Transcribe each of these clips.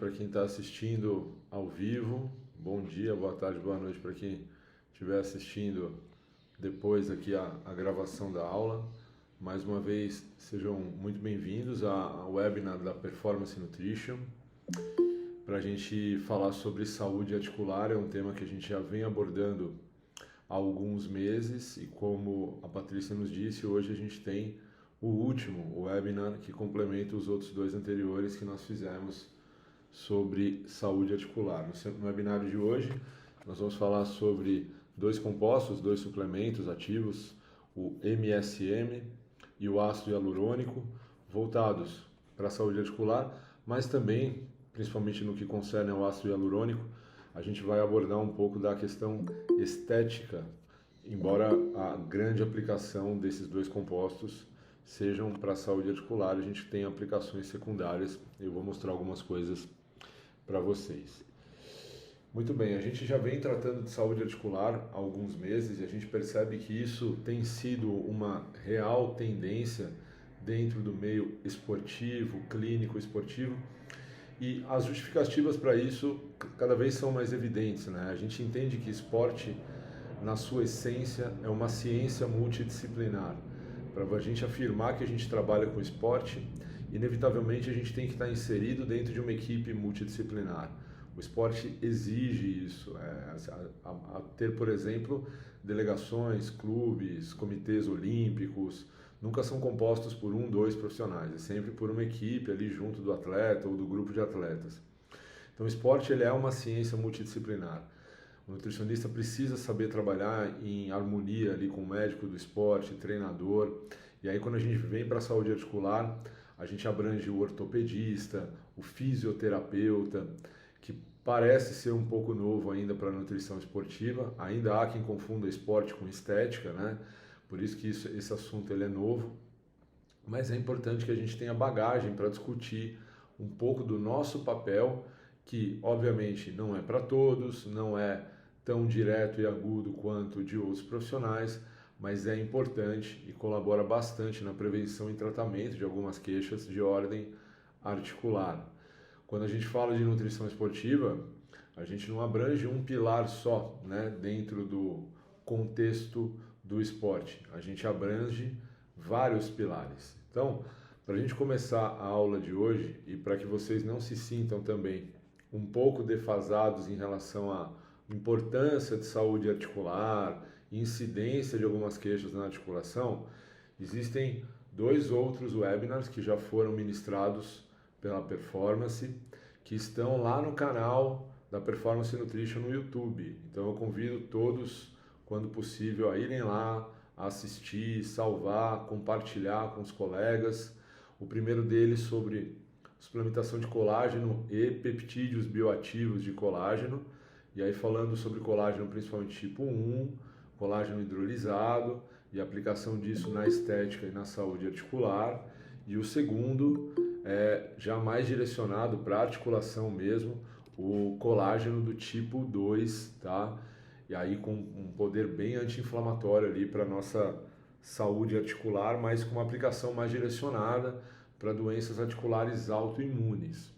para quem está assistindo ao vivo, bom dia, boa tarde, boa noite para quem estiver assistindo depois aqui a gravação da aula. Mais uma vez, sejam muito bem-vindos ao webinar da Performance Nutrition. Para a gente falar sobre saúde articular, é um tema que a gente já vem abordando há alguns meses e como a Patrícia nos disse, hoje a gente tem o último webinar que complementa os outros dois anteriores que nós fizemos sobre saúde articular. No webinar de hoje, nós vamos falar sobre dois compostos, dois suplementos ativos, o MSM e o ácido hialurônico, voltados para a saúde articular, mas também, principalmente no que concerne ao ácido hialurônico, a gente vai abordar um pouco da questão estética, embora a grande aplicação desses dois compostos sejam para a saúde articular, a gente tem aplicações secundárias. Eu vou mostrar algumas coisas para vocês. Muito bem, a gente já vem tratando de saúde articular há alguns meses e a gente percebe que isso tem sido uma real tendência dentro do meio esportivo, clínico esportivo, e as justificativas para isso cada vez são mais evidentes, né? A gente entende que esporte, na sua essência, é uma ciência multidisciplinar. Para a gente afirmar que a gente trabalha com esporte, inevitavelmente a gente tem que estar inserido dentro de uma equipe multidisciplinar. O esporte exige isso, a ter, por exemplo, delegações, clubes, comitês olímpicos, nunca são compostos por um, dois profissionais, é sempre por uma equipe ali junto do atleta ou do grupo de atletas. Então o esporte ele é uma ciência multidisciplinar. O nutricionista precisa saber trabalhar em harmonia ali com o médico do esporte, treinador. E aí quando a gente vem para a saúde articular, a gente abrange o ortopedista, o fisioterapeuta, que parece ser um pouco novo ainda para a nutrição esportiva. Ainda há quem confunda esporte com estética, né? Por isso que esse assunto ele é novo. Mas é importante que a gente tenha bagagem para discutir um pouco do nosso papel, que obviamente não é para todos, não é tão direto e agudo quanto de outros profissionais, mas é importante e colabora bastante na prevenção e tratamento de algumas queixas de ordem articular. Quando a gente fala de nutrição esportiva, a gente não abrange um pilar só, né, dentro do contexto do esporte. A gente abrange vários pilares. Então, para a gente começar a aula de hoje e para que vocês não se sintam também um pouco defasados em relação à importância de saúde articular, incidência de algumas queixas na articulação, existem dois outros webinars que já foram ministrados pela Performance, que estão lá no canal da Performance Nutrition no YouTube. Então eu convido todos, quando possível, a irem lá, a assistir, salvar, compartilhar com os colegas. O primeiro deles sobre suplementação de colágeno e peptídeos bioativos de colágeno, e aí falando sobre colágeno principalmente tipo 1, colágeno hidrolisado e aplicação disso na estética e na saúde articular. E o segundo é já mais direcionado para articulação mesmo, o colágeno do tipo 2, tá? E aí com um poder bem anti-inflamatório ali para nossa saúde articular, mas com uma aplicação mais direcionada para doenças articulares autoimunes.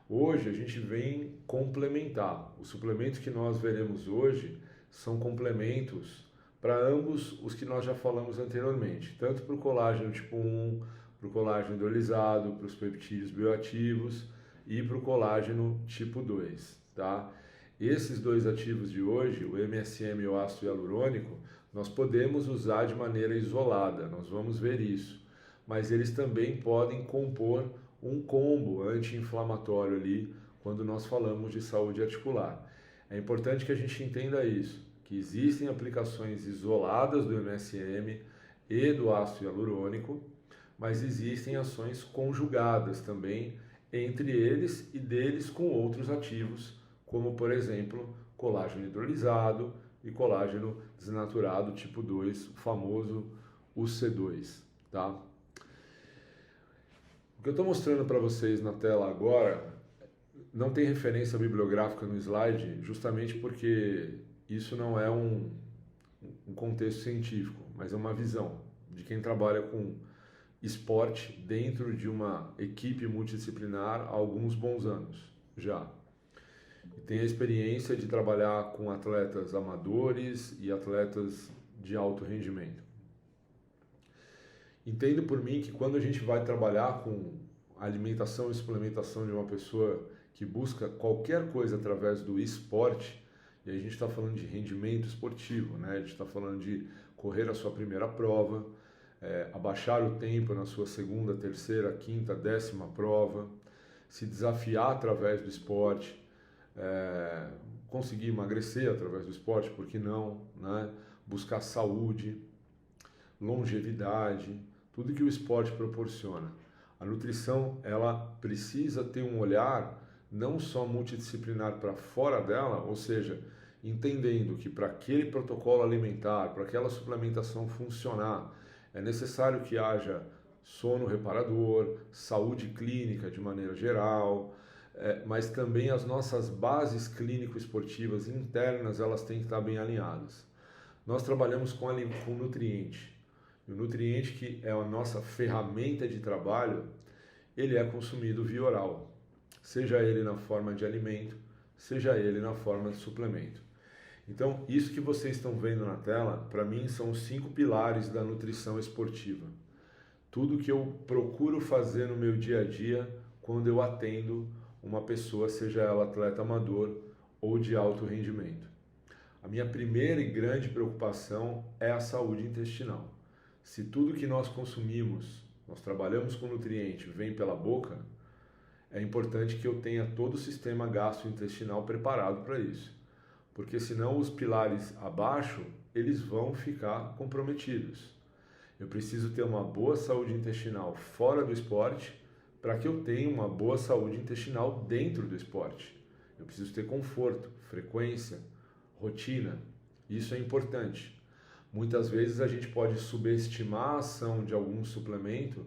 Hoje a gente vem complementar. Os suplementos que nós veremos hoje são complementos para ambos os que nós já falamos anteriormente, tanto para o colágeno tipo 1, para o colágeno hidrolisado, para os peptídeos bioativos e para o colágeno tipo 2, tá? Esses dois ativos de hoje, o MSM e o ácido hialurônico, nós podemos usar de maneira isolada, nós vamos ver isso. Mas eles também podem compor um combo anti-inflamatório ali quando nós falamos de saúde articular. É importante que a gente entenda isso, que existem aplicações isoladas do MSM e do ácido hialurônico, mas existem ações conjugadas também entre eles e deles com outros ativos, como por exemplo colágeno hidrolisado e colágeno desnaturado tipo 2, o famoso UC2, tá? O que eu estou mostrando para vocês na tela agora não tem referência bibliográfica no slide, justamente porque isso não é um contexto científico, mas é uma visão de quem trabalha com esporte dentro de uma equipe multidisciplinar há alguns bons anos. já. E tenho a experiência de trabalhar com atletas amadores e atletas de alto rendimento. Entendo por mim que quando a gente vai trabalhar com a alimentação e suplementação de uma pessoa que busca qualquer coisa através do esporte, e a gente está falando de rendimento esportivo, né? A gente está falando de correr a sua primeira prova, abaixar o tempo na sua segunda, terceira, quinta, 10ª prova, se desafiar através do esporte, conseguir emagrecer através do esporte, por que não, né? Buscar saúde, longevidade, tudo que o esporte proporciona. A nutrição, ela precisa ter um olhar não só multidisciplinar para fora dela, ou seja, entendendo que para aquele protocolo alimentar, para aquela suplementação funcionar, é necessário que haja sono reparador, saúde clínica de maneira geral, mas também as nossas bases clínico-esportivas internas, elas têm que estar bem alinhadas. Nós trabalhamos com nutriente. E o nutriente, que é a nossa ferramenta de trabalho, ele é consumido via oral, seja ele na forma de alimento, seja ele na forma de suplemento. Então, isso que vocês estão vendo na tela, para mim, são os 5 pilares da nutrição esportiva. Tudo que eu procuro fazer no meu dia a dia quando eu atendo uma pessoa, seja ela atleta amador ou de alto rendimento. A minha primeira e grande preocupação é a saúde intestinal. Se tudo que nós consumimos, nós trabalhamos com nutriente, vem pela boca, é importante que eu tenha todo o sistema gastrointestinal preparado para isso. Porque senão os pilares abaixo, eles vão ficar comprometidos. Eu preciso ter uma boa saúde intestinal fora do esporte para que eu tenha uma boa saúde intestinal dentro do esporte. Eu preciso ter conforto, frequência, rotina. Isso é importante. Muitas vezes a gente pode subestimar a ação de algum suplemento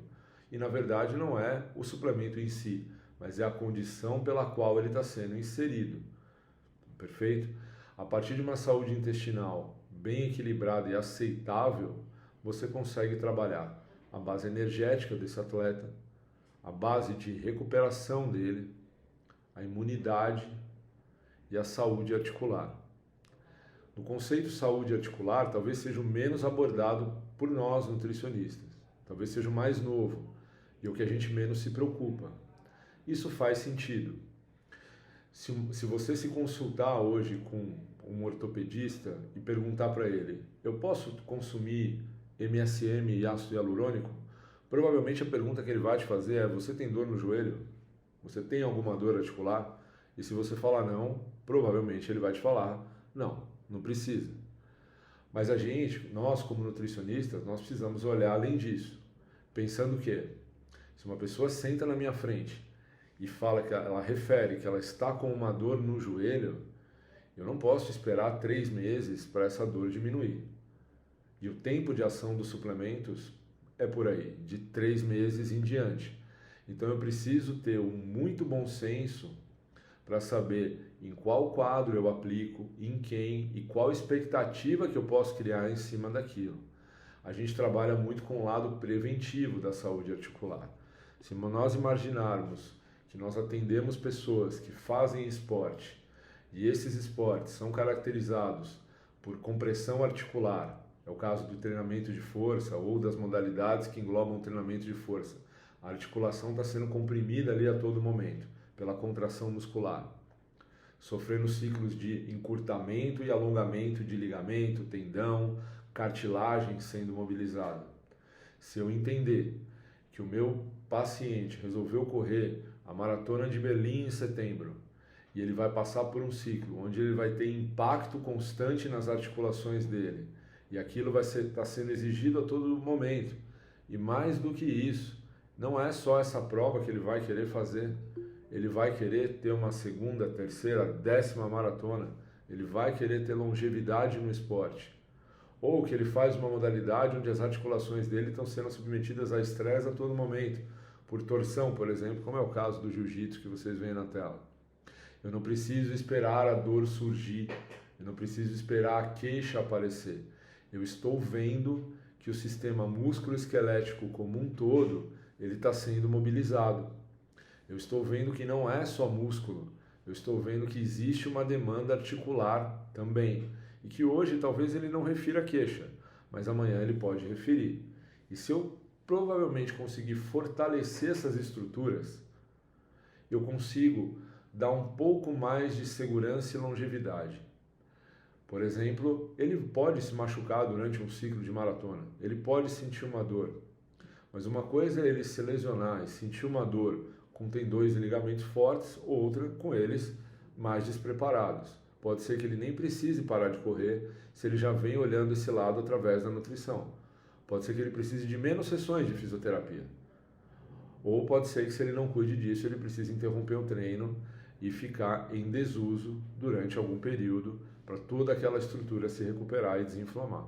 e na verdade não é o suplemento em si, mas é a condição pela qual ele está sendo inserido. Perfeito? A partir de uma saúde intestinal bem equilibrada e aceitável, você consegue trabalhar a base energética desse atleta, a base de recuperação dele, a imunidade e a saúde articular. No conceito saúde articular, talvez seja o menos abordado por nós nutricionistas, talvez seja o mais novo e o que a gente menos se preocupa. Isso faz sentido. Se você se consultar hoje com um ortopedista e perguntar para ele, eu posso consumir MSM e ácido hialurônico? Provavelmente a pergunta que ele vai te fazer é, você tem dor no joelho? Você tem alguma dor articular? E se você falar não, provavelmente ele vai te falar, não precisa. Mas nós como nutricionistas, nós precisamos olhar além disso. Pensando que, se uma pessoa senta na minha frente e fala que ela refere que ela está com uma dor no joelho, eu não posso esperar 3 meses para essa dor diminuir. E o tempo de ação dos suplementos é por aí, de 3 meses em diante. Então eu preciso ter um muito bom senso para saber em qual quadro eu aplico, em quem e qual expectativa que eu posso criar em cima daquilo. A gente trabalha muito com o lado preventivo da saúde articular. Se nós imaginarmos que nós atendemos pessoas que fazem esporte e esses esportes são caracterizados por compressão articular, é o caso do treinamento de força ou das modalidades que englobam o treinamento de força, a articulação está sendo comprimida ali a todo momento pela contração muscular, sofrendo ciclos de encurtamento e alongamento de ligamento, tendão, cartilagem sendo mobilizada. Se eu entender que o meu paciente resolveu correr a maratona de Berlim em setembro e ele vai passar por um ciclo onde ele vai ter impacto constante nas articulações dele e aquilo vai estar sendo exigido a todo momento, e mais do que isso, não é só essa prova que ele vai querer fazer, ele vai querer ter uma segunda, terceira, 10ª maratona, ele vai querer ter longevidade no esporte, ou que ele faz uma modalidade onde as articulações dele estão sendo submetidas a estresse a todo momento, por torção, por exemplo, como é o caso do jiu-jitsu que vocês veem na tela. Eu não preciso esperar a dor surgir, eu não preciso esperar a queixa aparecer. Eu estou vendo que o sistema músculo-esquelético como um todo, ele está sendo mobilizado. Eu estou vendo que não é só músculo, eu estou vendo que existe uma demanda articular também, e que hoje talvez ele não refira a queixa, mas amanhã ele pode referir. E se eu provavelmente conseguir fortalecer essas estruturas, eu consigo dar um pouco mais de segurança e longevidade. Por exemplo, ele pode se machucar durante um ciclo de maratona, ele pode sentir uma dor, mas uma coisa é ele se lesionar e sentir uma dor com tendões e ligamentos fortes, outra com eles mais despreparados. Pode ser que ele nem precise parar de correr se ele já vem olhando esse lado através da nutrição. Pode ser que ele precise de menos sessões de fisioterapia. Ou pode ser que, se ele não cuide disso, ele precise interromper o treino e ficar em desuso durante algum período para toda aquela estrutura se recuperar e desinflamar.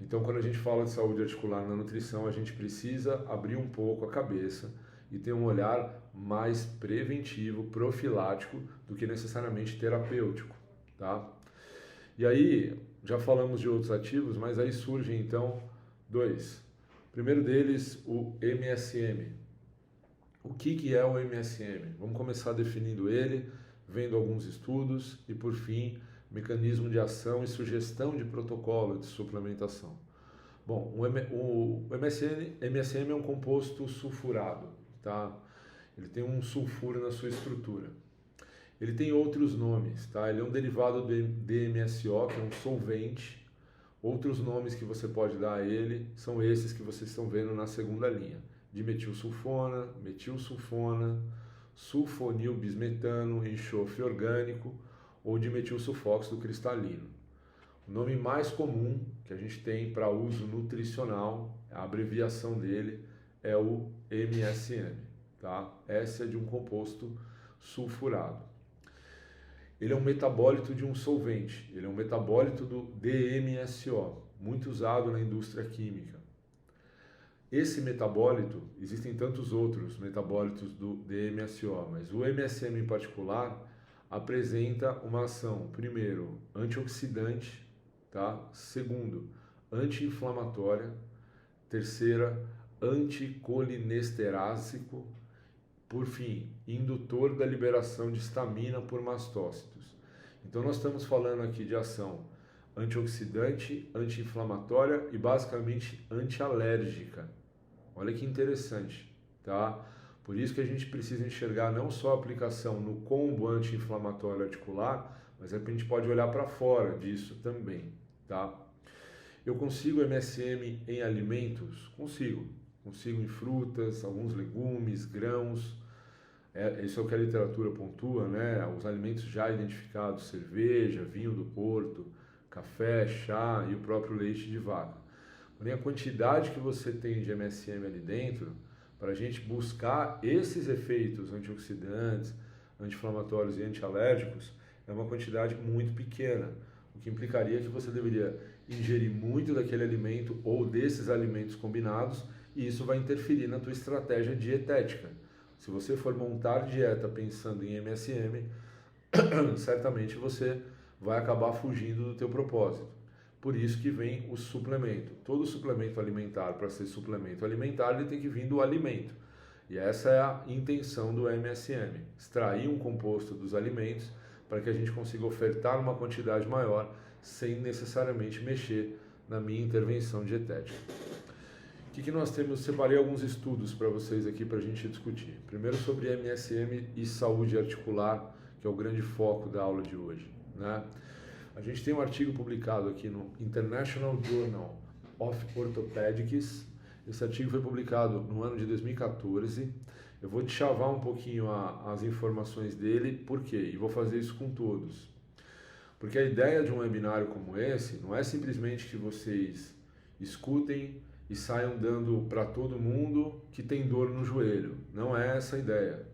Então, quando a gente fala de saúde articular na nutrição, a gente precisa abrir um pouco a cabeça e ter um olhar mais preventivo, profilático, do que necessariamente terapêutico, tá? E aí, já falamos de outros ativos, mas aí surgem então dois. O primeiro deles, o MSM. O que é o MSM? Vamos começar definindo ele, vendo alguns estudos e, por fim, mecanismo de ação e sugestão de protocolo de suplementação. Bom, o MSM é um composto sulfurado, tá? Ele tem um sulfuro na sua estrutura. Ele tem outros nomes, tá? Ele é um derivado do DMSO, que é um solvente. Outros nomes que você pode dar a ele são esses que vocês estão vendo na segunda linha: dimetilsulfona, metilsulfona, sulfonilbismetano, enxofre orgânico ou dimetilsulfóxido cristalino. O nome mais comum que a gente tem para uso nutricional, a abreviação dele é o MSM, tá? Essa é de um composto sulfurado. Ele é um metabólito de um solvente, ele é um metabólito do DMSO, muito usado na indústria química. Esse metabólito, existem tantos outros metabólitos do DMSO, mas o MSM em particular apresenta uma ação, primeiro, antioxidante, tá? Segundo, anti-inflamatória, terceira, anticolinesterásico, por fim, indutor da liberação de histamina por mastócitos. Então nós estamos falando aqui de ação antioxidante, anti-inflamatória e basicamente antialérgica. Olha que interessante, tá? Por isso que a gente precisa enxergar não só a aplicação no combo anti-inflamatório articular, mas a gente pode olhar para fora disso também, tá? Eu consigo MSM em alimentos? Consigo em frutas, alguns legumes, grãos. Isso é o que a literatura pontua, né? Os alimentos já identificados: cerveja, vinho do Porto, café, chá e o próprio leite de vaca. Porém, a quantidade que você tem de MSM ali dentro, para a gente buscar esses efeitos antioxidantes, anti-inflamatórios e antialérgicos, é uma quantidade muito pequena, o que implicaria que você deveria ingerir muito daquele alimento ou desses alimentos combinados, e isso vai interferir na tua estratégia dietética. Se você for montar dieta pensando em MSM, certamente você vai acabar fugindo do teu propósito. Por isso que vem o suplemento. Todo suplemento alimentar, para ser suplemento alimentar, ele tem que vir do alimento. E essa é a intenção do MSM, extrair um composto dos alimentos para que a gente consiga ofertar uma quantidade maior sem necessariamente mexer na minha intervenção dietética. O que nós temos? Separei alguns estudos para vocês aqui para a gente discutir. Primeiro sobre MSM e saúde articular, que é o grande foco da aula de hoje, né? A gente tem um artigo publicado aqui no International Journal of Orthopedics. Esse artigo foi publicado no ano de 2014. Eu vou te chavar um pouquinho as informações dele, por quê? E vou fazer isso com todos. Porque a ideia de um webinário como esse não é simplesmente que vocês escutem e saiam dando para todo mundo que tem dor no joelho. Não é essa a ideia.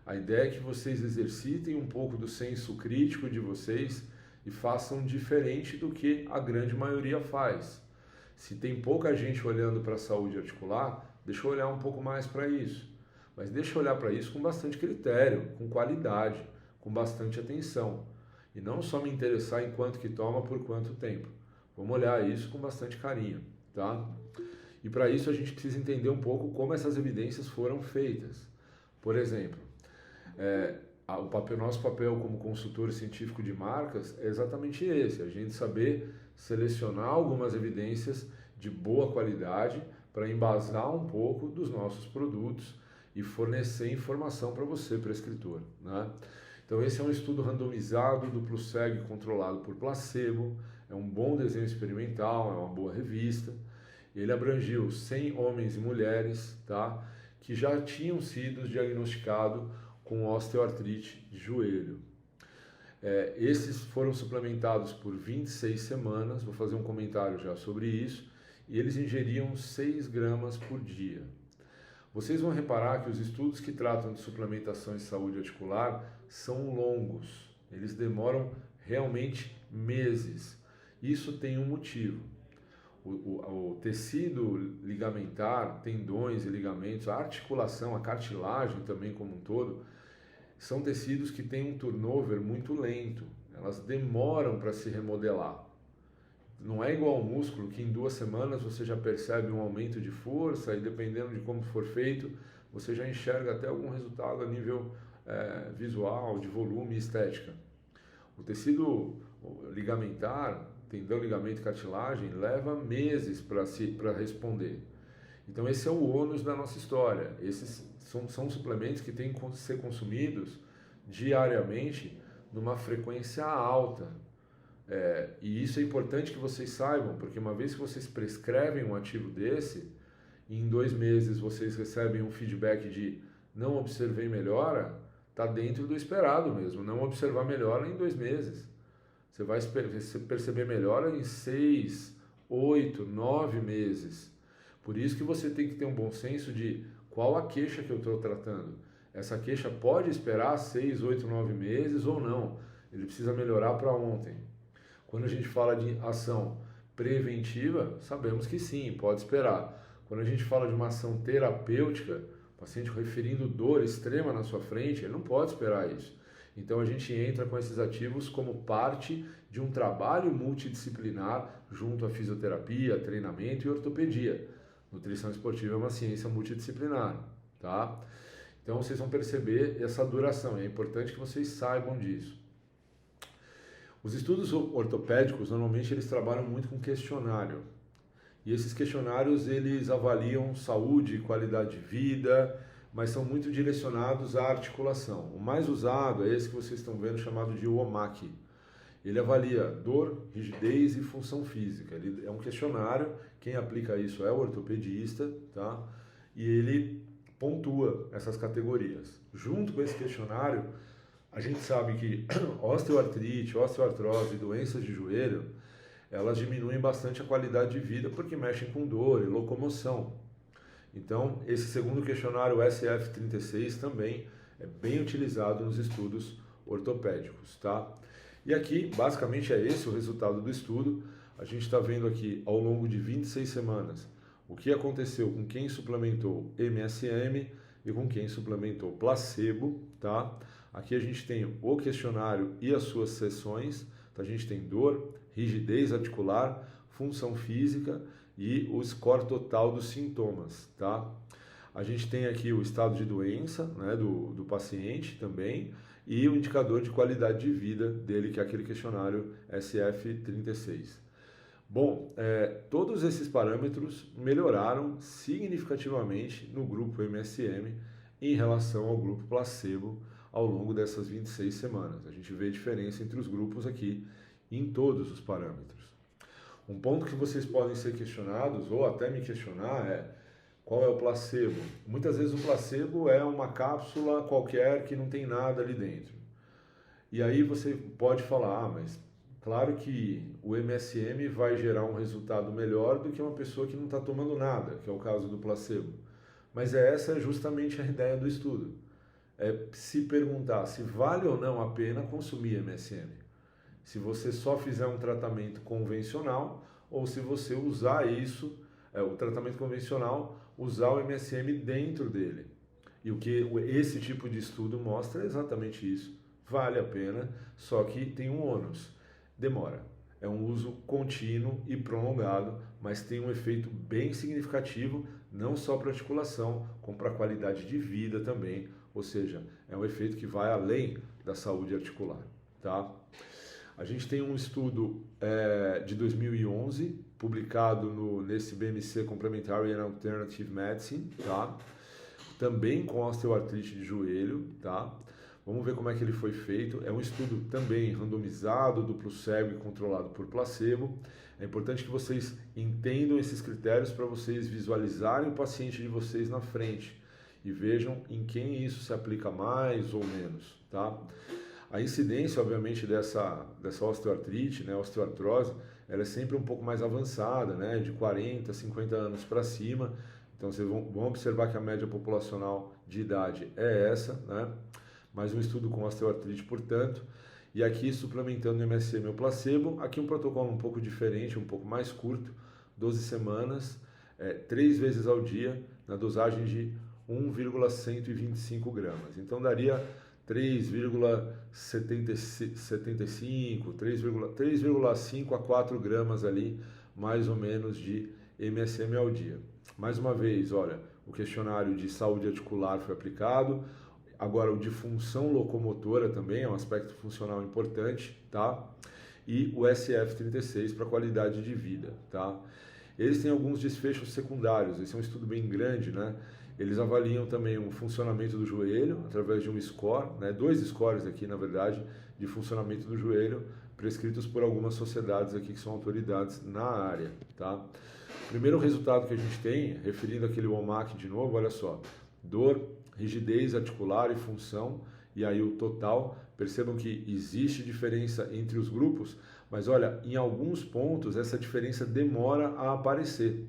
A ideia é que vocês exercitem um pouco do senso crítico de vocês e façam diferente do que a grande maioria faz. Se tem pouca gente olhando para a saúde articular, deixa eu olhar um pouco mais para isso. Mas deixa eu olhar para isso com bastante critério, com qualidade, com bastante atenção. E não só me interessar em quanto que toma por quanto tempo. Vamos olhar isso com bastante carinho, tá? E para isso a gente precisa entender um pouco como essas evidências foram feitas. Por exemplo, nosso papel como consultor científico de marcas é exatamente esse, a gente saber selecionar algumas evidências de boa qualidade para embasar um pouco dos nossos produtos e fornecer informação para você, prescritor, né? Então esse é um estudo randomizado, duplo cego, controlado por placebo, é um bom desenho experimental, é uma boa revista. Ele abrangiu 100 homens e mulheres, tá, que já tinham sido diagnosticados com osteoartrite de joelho. Esses foram suplementados por 26 semanas, vou fazer um comentário já sobre isso, e eles ingeriam 6 gramas por dia. Vocês vão reparar que os estudos que tratam de suplementação em saúde articular são longos, eles demoram realmente meses. Isso tem um motivo. O tecido ligamentar, tendões e ligamentos, a articulação, a cartilagem também como um todo, são tecidos que têm um turnover muito lento, elas demoram para se remodelar. Não é igual ao músculo que em 2 semanas você já percebe um aumento de força e dependendo de como for feito, você já enxerga até algum resultado a nível visual, de volume e estética. O tecido ligamentar, tendão, ligamento e cartilagem, leva meses para responder. Então esse é o ônus da nossa história. Esses são suplementos que têm que ser consumidos diariamente numa frequência alta. E isso é importante que vocês saibam, porque uma vez que vocês prescrevem um ativo desse, em 2 meses vocês recebem um feedback de não observei melhora, está dentro do esperado mesmo. Não observar melhora em 2 meses. Você vai perceber melhora em 6, 8, 9 meses. Por isso que você tem que ter um bom senso de qual a queixa que eu estou tratando. Essa queixa pode esperar 6, 8, 9 meses ou não. Ele precisa melhorar para ontem. Quando a gente fala de ação preventiva, sabemos que sim, pode esperar. Quando a gente fala de uma ação terapêutica, o paciente referindo dor extrema na sua frente, ele não pode esperar isso. Então a gente entra com esses ativos como parte de um trabalho multidisciplinar junto à fisioterapia, treinamento e ortopedia. Nutrição esportiva é uma ciência multidisciplinar, tá? Então vocês vão perceber essa duração, é importante que vocês saibam disso. Os estudos ortopédicos, normalmente eles trabalham muito com questionário. E esses questionários, eles avaliam saúde, qualidade de vida, mas são muito direcionados à articulação. O mais usado é esse que vocês estão vendo, chamado de WOMAC. Ele avalia dor, rigidez e função física. Ele é um questionário, quem aplica isso é o ortopedista, tá? E ele pontua essas categorias. Junto com esse questionário, a gente sabe que osteoartrite, osteoartrose e doenças de joelho, elas diminuem bastante a qualidade de vida porque mexem com dor e locomoção. Então, esse segundo questionário, o SF36, também é bem utilizado nos estudos ortopédicos, tá? E aqui, basicamente, é esse o resultado do estudo. A gente está vendo aqui, ao longo de 26 semanas, o que aconteceu com quem suplementou MSM e com quem suplementou placebo, tá? Aqui a gente tem o questionário e as suas sessões. Então, a gente tem dor, rigidez articular, função física e o score total dos sintomas, tá? A gente tem aqui o estado de doença, né, do paciente também e o indicador de qualidade de vida dele, que é aquele questionário SF36. Bom, todos esses parâmetros melhoraram significativamente no grupo MSM em relação ao grupo placebo ao longo dessas 26 semanas. A gente vê a diferença entre os grupos aqui em todos os parâmetros. Um ponto que vocês podem ser questionados, ou até me questionar, é qual é o placebo? Muitas vezes o placebo é uma cápsula qualquer que não tem nada ali dentro. E aí você pode falar, mas claro que o MSM vai gerar um resultado melhor do que uma pessoa que não está tomando nada, que é o caso do placebo. Mas essa é justamente a ideia do estudo. É se perguntar se vale ou não a pena consumir MSM. Se você só fizer um tratamento convencional ou se você usar isso, o tratamento convencional, usar o MSM dentro dele. E o que esse tipo de estudo mostra é exatamente isso. Vale a pena, só que tem um ônus. Demora. É um uso contínuo e prolongado, mas tem um efeito bem significativo, não só para a articulação, como para a qualidade de vida também. Ou seja, é um efeito que vai além da saúde articular, tá? A gente tem um estudo de 2011, publicado nesse BMC Complementary and Alternative Medicine, tá? Também com osteoartrite de joelho, tá? Vamos ver como é que ele foi feito. É um estudo também randomizado, duplo cego e controlado por placebo. É importante que vocês entendam esses critérios para vocês visualizarem o paciente de vocês na frente e vejam em quem isso se aplica mais ou menos, tá? A incidência, obviamente, dessa osteoartrite, né, osteoartrose, ela é sempre um pouco mais avançada, né, de 40, 50 anos para cima. Então, vocês vão observar que a média populacional de idade é essa, né? Mais um estudo com osteoartrite, portanto. E aqui, suplementando o MSM ou placebo, aqui um protocolo um pouco diferente, um pouco mais curto, 12 semanas, 3 vezes ao dia, na dosagem de 1,125 gramas. Então, daria 3,75, 3,5 a 4 gramas ali, mais ou menos, de MSM ao dia. Mais uma vez, olha, o questionário de saúde articular foi aplicado, agora o de função locomotora também é um aspecto funcional importante, tá? E o SF36 para qualidade de vida, tá? Eles têm alguns desfechos secundários, esse é um estudo bem grande, né? Eles avaliam também o funcionamento do joelho através de um score, né? 2 scores aqui, na verdade, de funcionamento do joelho, prescritos por algumas sociedades aqui que são autoridades na área, tá? O primeiro resultado que a gente tem, referindo aquele WOMAC de novo, olha só, dor, rigidez articular e função, e aí o total, percebam que existe diferença entre os grupos, mas olha, em alguns pontos essa diferença demora a aparecer.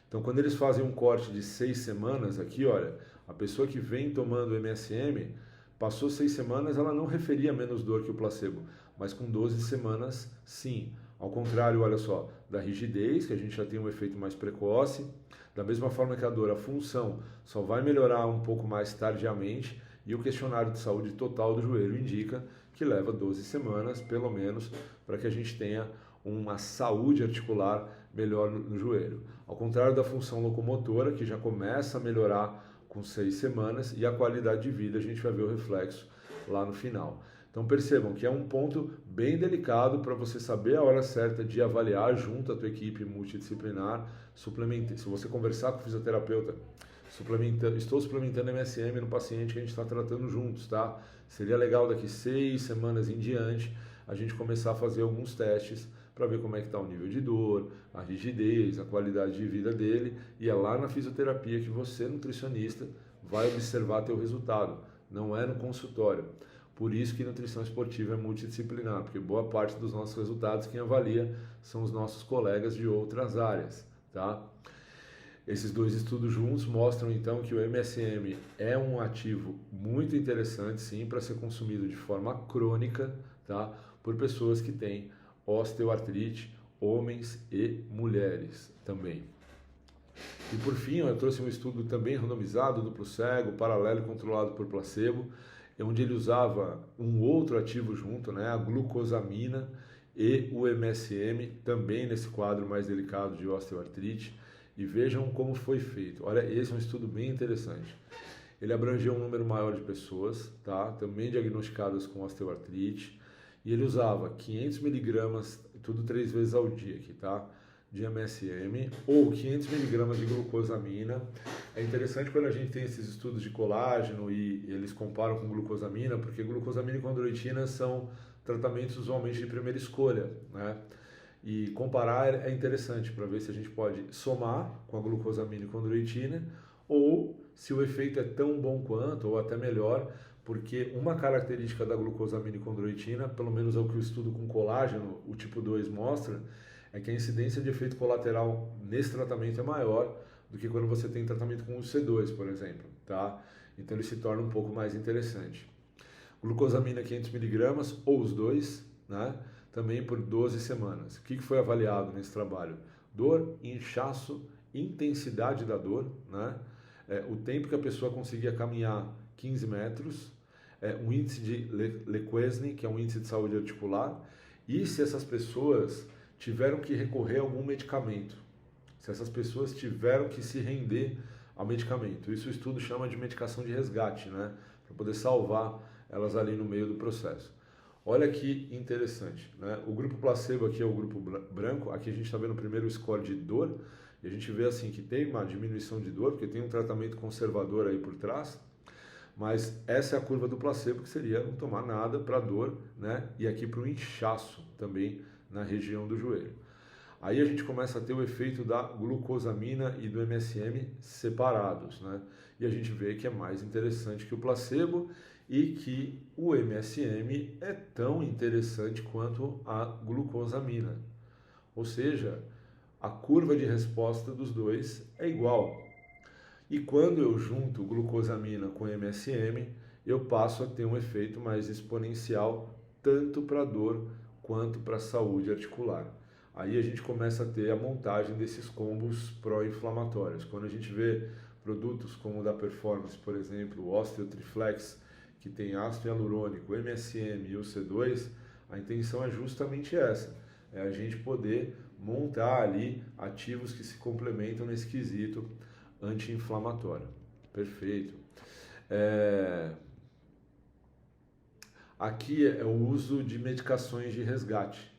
Então, quando eles fazem um corte de 6 semanas aqui, olha, a pessoa que vem tomando MSM, passou 6 semanas, ela não referia menos dor que o placebo, mas com 12 semanas, sim. Ao contrário, olha só, da rigidez, que a gente já tem um efeito mais precoce, da mesma forma que a dor, a função só vai melhorar um pouco mais tardiamente, e o questionário de saúde total do joelho indica que leva 12 semanas, pelo menos, para que a gente tenha uma saúde articular melhor no joelho. Ao contrário da função locomotora, que já começa a melhorar com 6 semanas, e a qualidade de vida a gente vai ver o reflexo lá no final. Então percebam que é um ponto bem delicado para você saber a hora certa de avaliar junto à tua equipe multidisciplinar, suplementar. Se você conversar com o fisioterapeuta, estou suplementando MSM no paciente que a gente está tratando juntos, tá? Seria legal daqui 6 semanas em diante a gente começar a fazer alguns testes para ver como é que está o nível de dor, a rigidez, a qualidade de vida dele, e é lá na fisioterapia que você, nutricionista, vai observar teu resultado, não é no consultório. Por isso que nutrição esportiva é multidisciplinar, porque boa parte dos nossos resultados quem avalia são os nossos colegas de outras áreas, tá? Esses 2 estudos juntos mostram então que o MSM é um ativo muito interessante, sim, para ser consumido de forma crônica, tá? Por pessoas que têm osteoartrite, homens e mulheres também. E por fim, eu trouxe um estudo também randomizado, duplo cego, paralelo e controlado por placebo, onde ele usava um outro ativo junto, né, a glucosamina e o MSM, também nesse quadro mais delicado de osteoartrite. E vejam como foi feito. Olha, esse é um estudo bem interessante. Ele abrangeu um número maior de pessoas, tá? Também diagnosticadas com osteoartrite, e ele usava 500 miligramas, tudo 3 vezes ao dia aqui, tá? De MSM, ou 500 miligramas de glucosamina. É interessante quando a gente tem esses estudos de colágeno e eles comparam com glucosamina, porque glucosamina e condroitina são tratamentos usualmente de primeira escolha, né? E comparar é interessante para ver se a gente pode somar com a glucosamina e condroitina, ou se o efeito é tão bom quanto, ou até melhor, porque uma característica da glucosamina e condroitina, pelo menos é o que o estudo com colágeno, o tipo 2, mostra, é que a incidência de efeito colateral nesse tratamento é maior do que quando você tem tratamento com o C2, por exemplo, tá? Então ele se torna um pouco mais interessante. Glucosamina 500 mg, ou os dois, né? Também por 12 semanas. O que foi avaliado nesse trabalho? Dor, inchaço, intensidade da dor, né? O tempo que a pessoa conseguia caminhar 15 metros, um índice de Lequesne, que é um índice de saúde articular, e se essas pessoas tiveram que recorrer a algum medicamento, se essas pessoas tiveram que se render ao medicamento. Isso o estudo chama de medicação de resgate, né? para poder salvar elas ali no meio do processo. Olha que interessante, né? O grupo placebo aqui é o grupo branco, aqui a gente está vendo o primeiro score de dor, e a gente vê assim que tem uma diminuição de dor, porque tem um tratamento conservador aí por trás, mas essa é a curva do placebo, que seria não tomar nada para dor, né? E aqui para o inchaço também na região do joelho. Aí a gente começa a ter o efeito da glucosamina e do MSM separados, né? E a gente vê que é mais interessante que o placebo e que o MSM é tão interessante quanto a glucosamina. Ou seja, a curva de resposta dos dois é igual. E quando eu junto glucosamina com MSM, eu passo a ter um efeito mais exponencial, tanto para dor quanto para a saúde articular. Aí a gente começa a ter a montagem desses combos pró-inflamatórios. Quando a gente vê produtos como o da Performance, por exemplo, o Osteotriflex, que tem ácido hialurônico, MSM e o C2, a intenção é justamente essa, é a gente poder montar ali ativos que se complementam nesse quesito anti-inflamatório. Perfeito. Aqui é o uso de medicações de resgate.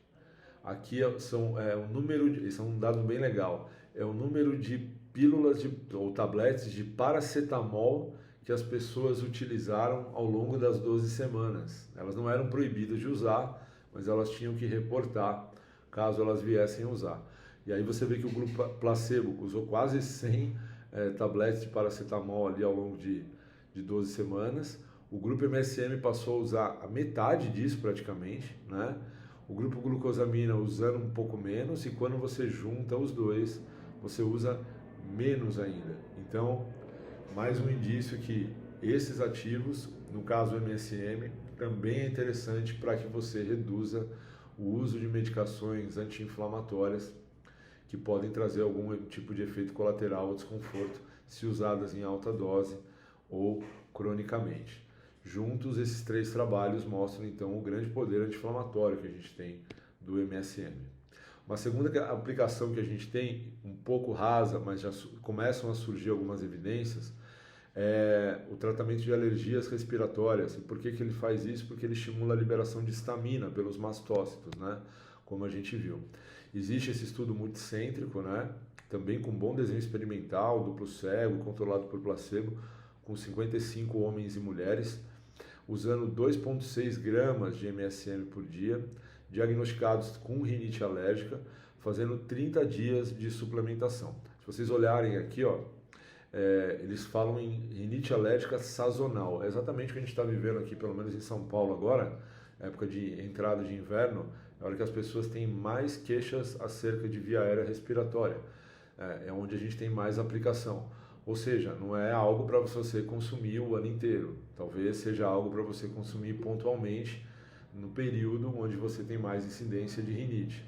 Aqui o número, isso é um dado bem legal, é o número de pílulas ou tabletes de paracetamol que as pessoas utilizaram ao longo das 12 semanas. Elas não eram proibidas de usar, mas elas tinham que reportar caso elas viessem a usar. E aí você vê que o grupo placebo usou quase 100 tabletes de paracetamol ali ao longo de 12 semanas. O grupo MSM passou a usar a metade disso praticamente, né? O grupo glucosamina usando um pouco menos, e quando você junta os dois, você usa menos ainda. Então, mais um indício que esses ativos, no caso o MSM, também é interessante para que você reduza o uso de medicações anti-inflamatórias que podem trazer algum tipo de efeito colateral ou desconforto se usadas em alta dose ou cronicamente. Juntos, esses três trabalhos mostram então o grande poder anti-inflamatório que a gente tem do MSM. Uma segunda aplicação que a gente tem, um pouco rasa, mas já começam a surgir algumas evidências, é o tratamento de alergias respiratórias. E por que ele faz isso? Porque ele estimula a liberação de histamina pelos mastócitos, né? Como a gente viu. Existe esse estudo multicêntrico, né? Também com bom desenho experimental, duplo cego, controlado por placebo, com 55 homens e mulheres, usando 2,6 gramas de MSM por dia, diagnosticados com rinite alérgica, fazendo 30 dias de suplementação. Se vocês olharem aqui, ó, eles falam em rinite alérgica sazonal. É exatamente o que a gente está vivendo aqui, pelo menos em São Paulo agora, época de entrada de inverno, é a hora que as pessoas têm mais queixas acerca de via aérea respiratória. É onde a gente tem mais aplicação. Ou seja, não é algo para você consumir o ano inteiro. Talvez seja algo para você consumir pontualmente no período onde você tem mais incidência de rinite.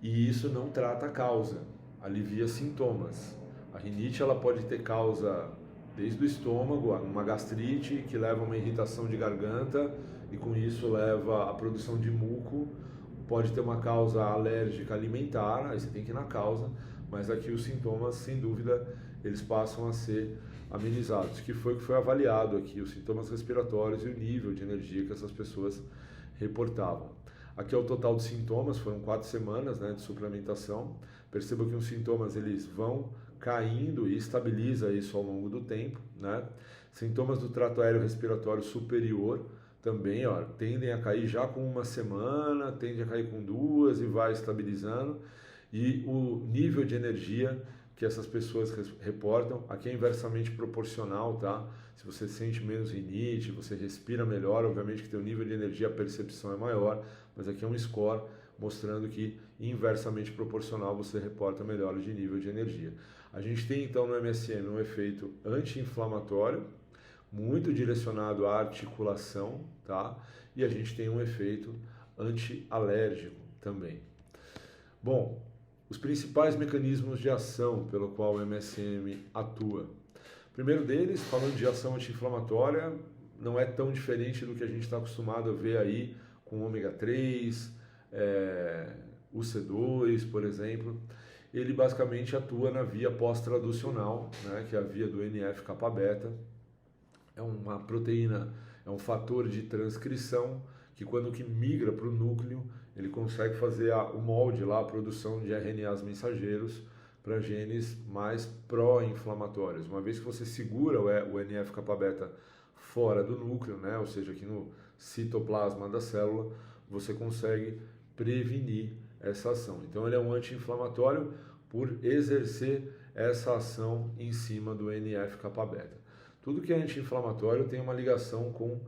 E isso não trata a causa, alivia sintomas. A rinite ela pode ter causa desde o estômago, uma gastrite que leva a uma irritação de garganta e com isso leva à produção de muco. Pode ter uma causa alérgica alimentar, aí você tem que ir na causa, mas aqui os sintomas, sem dúvida, eles passam a ser amenizados, que foi o que foi avaliado aqui, os sintomas respiratórios e o nível de energia que essas pessoas reportavam. Aqui é o total de sintomas, foram 4 semanas, né, de suplementação. Perceba que os sintomas eles vão caindo e estabiliza isso ao longo do tempo, né? Sintomas do trato aéreo respiratório superior também, ó, tendem a cair já com 1 semana, tende a cair com 2 e vai estabilizando. E o nível de energia que essas pessoas reportam, aqui é inversamente proporcional, tá? Se você sente menos rinite, você respira melhor, obviamente que teu nível de energia, a percepção é maior, mas aqui é um score mostrando que inversamente proporcional você reporta melhor de nível de energia. A gente tem então no MSM um efeito anti-inflamatório, muito direcionado à articulação, tá? E a gente tem um efeito anti-alérgico também. Bom, os principais mecanismos de ação pelo qual o MSM atua. O primeiro deles, falando de ação anti-inflamatória, não é tão diferente do que a gente está acostumado a ver aí com o ômega 3, o C2, por exemplo. Ele basicamente atua na via pós-traducional, né, que é a via do NF-kappa-beta, é uma proteína, é um fator de transcrição que quando que migra para o núcleo, ele consegue fazer o molde lá, a produção de RNAs mensageiros para genes mais pró-inflamatórios. Uma vez que você segura o NF-kappa-beta fora do núcleo, né, ou seja, aqui no citoplasma da célula, você consegue prevenir essa ação. Então ele é um anti-inflamatório por exercer essa ação em cima do NF-kappa-beta. Tudo que é anti-inflamatório tem uma ligação com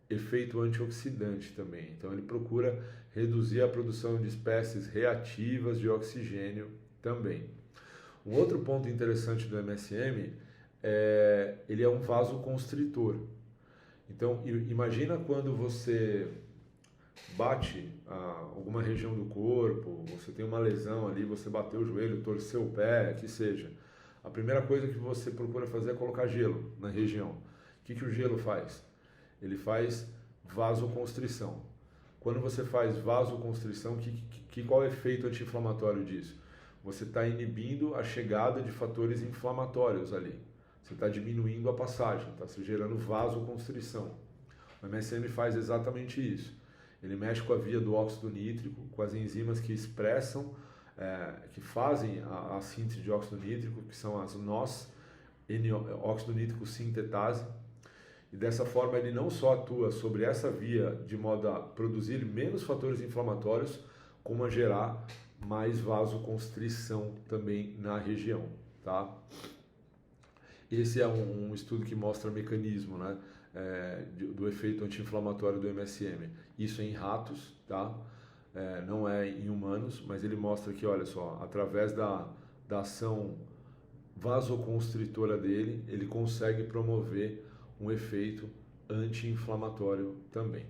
efeito antioxidante também. Então ele procura reduzir a produção de espécies reativas de oxigênio também. Um outro ponto interessante do MSM ele é um vasoconstritor. Então imagina quando você bate alguma região do corpo, você tem uma lesão ali, você bateu o joelho, torceu o pé, que seja. A primeira coisa que você procura fazer é colocar gelo na região. O que o gelo faz? Ele faz vasoconstrição. Quando você faz vasoconstrição, qual é o efeito anti-inflamatório disso? Você está inibindo a chegada de fatores inflamatórios ali. Você está diminuindo a passagem, está se gerando vasoconstrição. O MSM faz exatamente isso. Ele mexe com a via do óxido nítrico, com as enzimas que expressam, que fazem a síntese de óxido nítrico, que são as NOS, óxido nítrico sintetase. E dessa forma ele não só atua sobre essa via de modo a produzir menos fatores inflamatórios, como a gerar mais vasoconstrição também na região, tá? Esse é um estudo que mostra o mecanismo, né, do efeito anti-inflamatório do MSM. Isso é em ratos, tá? Não é em humanos, mas ele mostra que, olha só, através da ação vasoconstritora dele, ele consegue promover um efeito anti-inflamatório também.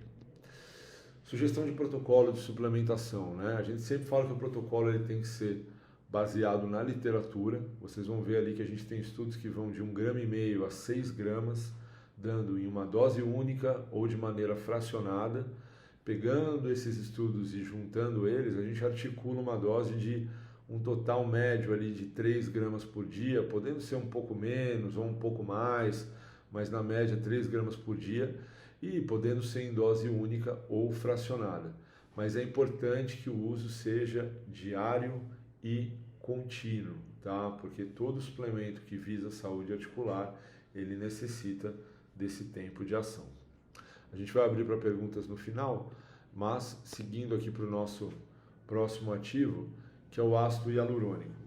Sugestão de protocolo de suplementação, né? A gente sempre fala que o protocolo ele tem que ser baseado na literatura. Vocês vão ver ali que a gente tem estudos que vão de 1,5 grama a 6 gramas, dando em uma dose única ou de maneira fracionada. Pegando esses estudos e juntando eles, a gente articula uma dose de um total médio ali de 3 gramas por dia, podendo ser um pouco menos ou um pouco mais, mas na média 3 gramas por dia, e podendo ser em dose única ou fracionada. Mas é importante que o uso seja diário e contínuo, tá? Porque todo suplemento que visa a saúde articular, ele necessita desse tempo de ação. A gente vai abrir para perguntas no final, mas seguindo aqui para o nosso próximo ativo, que é o ácido hialurônico.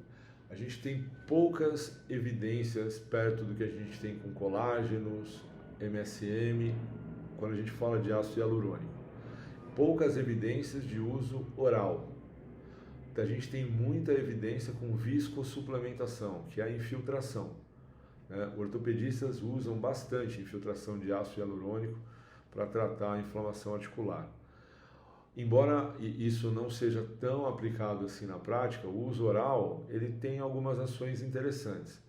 A gente tem poucas evidências perto do que a gente tem com colágenos, MSM, quando a gente fala de ácido hialurônico. Poucas evidências de uso oral. A gente tem muita evidência com viscosupplementação, que é a infiltração. Ortopedistas usam bastante infiltração de ácido hialurônico para tratar a inflamação articular. Embora isso não seja tão aplicado assim na prática, o uso oral ele tem algumas ações interessantes.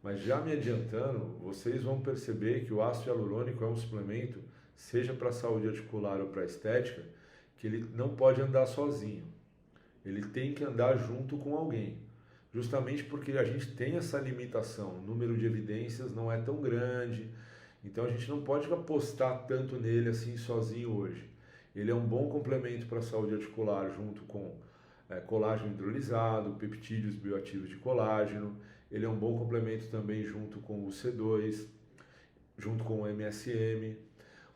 Mas já me adiantando, vocês vão perceber que o ácido hialurônico é um suplemento, seja para a saúde articular ou para a estética, que ele não pode andar sozinho. Ele tem que andar junto com alguém. Justamente porque a gente tem essa limitação, o número de evidências não é tão grande, então a gente não pode apostar tanto nele assim sozinho hoje. Ele é um bom complemento para a saúde articular junto com colágeno hidrolisado, peptídeos bioativos de colágeno. Ele é um bom complemento também junto com o C2, junto com o MSM.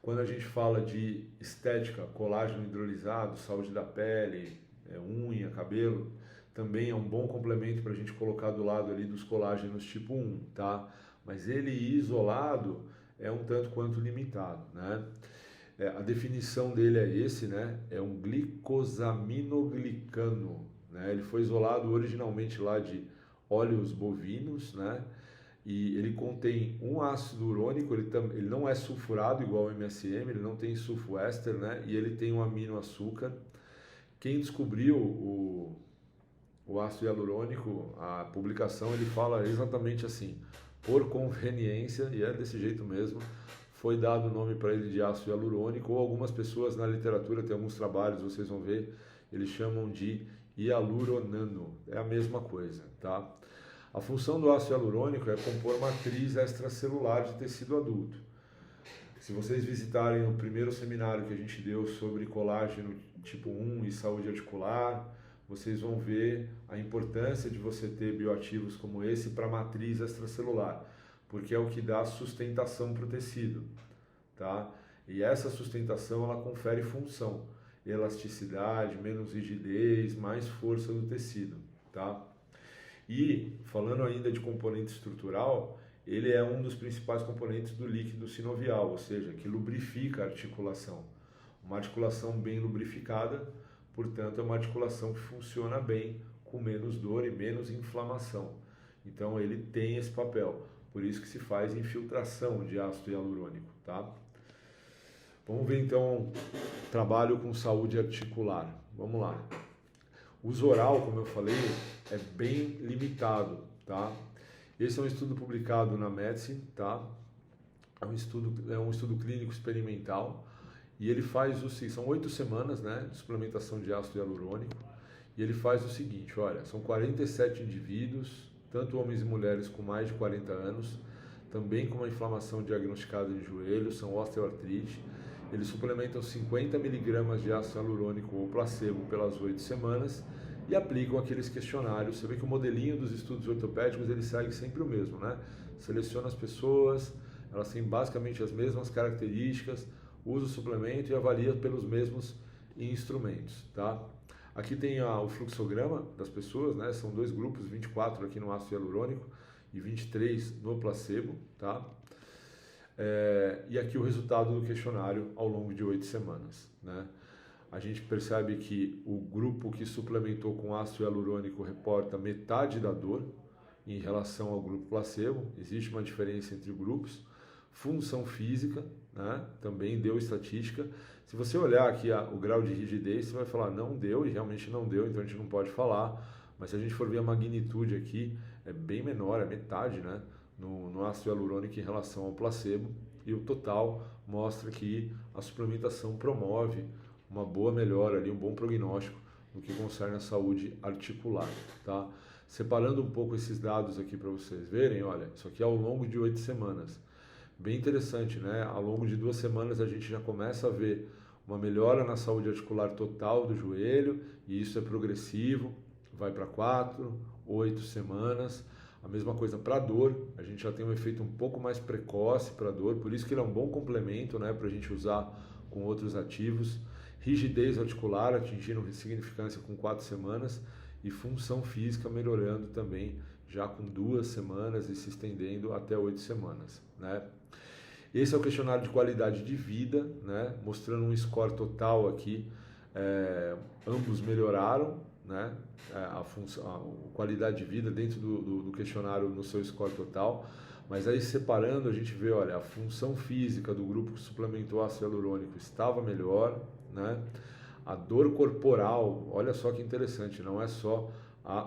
Quando a gente fala de estética, colágeno hidrolisado, saúde da pele, unha, cabelo, também é um bom complemento para a gente colocar do lado ali dos colágenos tipo 1, tá? Mas ele isolado é um tanto quanto limitado, né? A definição dele é esse, né? É um glicosaminoglicano, né? Ele foi isolado originalmente lá de óleos bovinos, né? E ele contém um ácido urônico, ele não é sulfurado igual ao MSM, ele não tem sulfoéster, né? E ele tem um aminoaçúcar. Quem descobriu o ácido hialurônico, a publicação, ele fala exatamente assim: por conveniência, e é desse jeito mesmo, foi dado o nome para ele de ácido hialurônico, ou algumas pessoas na literatura, tem alguns trabalhos, vocês vão ver, eles chamam de hialuronano, é a mesma coisa, tá? A função do ácido hialurônico é compor matriz extracelular de tecido adulto. Se vocês visitarem o primeiro seminário que a gente deu sobre colágeno tipo 1 e saúde articular, vocês vão ver a importância de você ter bioativos como esse para a matriz extracelular, porque é o que dá sustentação para o tecido, tá? E essa sustentação ela confere função, elasticidade, menos rigidez, mais força do tecido, tá? E falando ainda de componente estrutural, ele é um dos principais componentes do líquido sinovial, ou seja, que lubrifica a articulação. Uma articulação bem lubrificada, portanto, é uma articulação que funciona bem, com menos dor e menos inflamação. Então, ele tem esse papel. Por isso que se faz infiltração de ácido hialurônico, tá? Vamos ver então trabalho com saúde articular. Vamos lá. O uso oral, como eu falei, é bem limitado, tá? Esse é um estudo publicado na Medicine, tá? É um estudo clínico experimental e ele faz são 8 semanas, né, de suplementação de ácido hialurônico, e ele faz o seguinte, olha, são 47 indivíduos, tanto homens e mulheres com mais de 40 anos, também com uma inflamação diagnosticada de joelho, são osteoartrite. Eles suplementam 50 mg de ácido hialurônico ou placebo pelas 8 semanas e aplicam aqueles questionários. Você vê que o modelinho dos estudos ortopédicos ele segue sempre o mesmo, né? Seleciona as pessoas, elas têm basicamente as mesmas características, usa o suplemento e avalia pelos mesmos instrumentos, tá? Aqui tem o fluxograma das pessoas, né? São 2 grupos, 24 aqui no ácido hialurônico e 23 no placebo, tá? E aqui o resultado do questionário ao longo de 8 semanas, né? A gente percebe que o grupo que suplementou com ácido hialurônico reporta metade da dor em relação ao grupo placebo. Existe uma diferença entre grupos. Função física, né? Também deu estatística. Se você olhar aqui o grau de rigidez, você vai falar não deu, e realmente não deu, então a gente não pode falar. Mas se a gente for ver a magnitude aqui, é bem menor, é metade, né? No ácido hialurônico em relação ao placebo, e o total mostra que a suplementação promove uma boa melhora ali, um bom prognóstico no que concerne a saúde articular, tá? Separando um pouco esses dados aqui para vocês verem, olha, isso aqui é ao longo de 8 semanas. Bem interessante, né? Ao longo de 2 semanas a gente já começa a ver uma melhora na saúde articular total do joelho, e isso é progressivo, vai para 4, 8 semanas. A mesma coisa para a dor, a gente já tem um efeito um pouco mais precoce para a dor, por isso que ele é um bom complemento, né, para a gente usar com outros ativos. Rigidez articular atingindo significância com 4 semanas e função física melhorando também já com 2 semanas e se estendendo até 8 semanas, né? Esse é o questionário de qualidade de vida, né, mostrando um score total aqui, ambos melhoraram, né, a qualidade de vida dentro do questionário no seu score total, mas aí separando a gente vê, olha, a função física do grupo que suplementou ácido hialurônico estava melhor, né? A dor corporal, olha só que interessante, não é só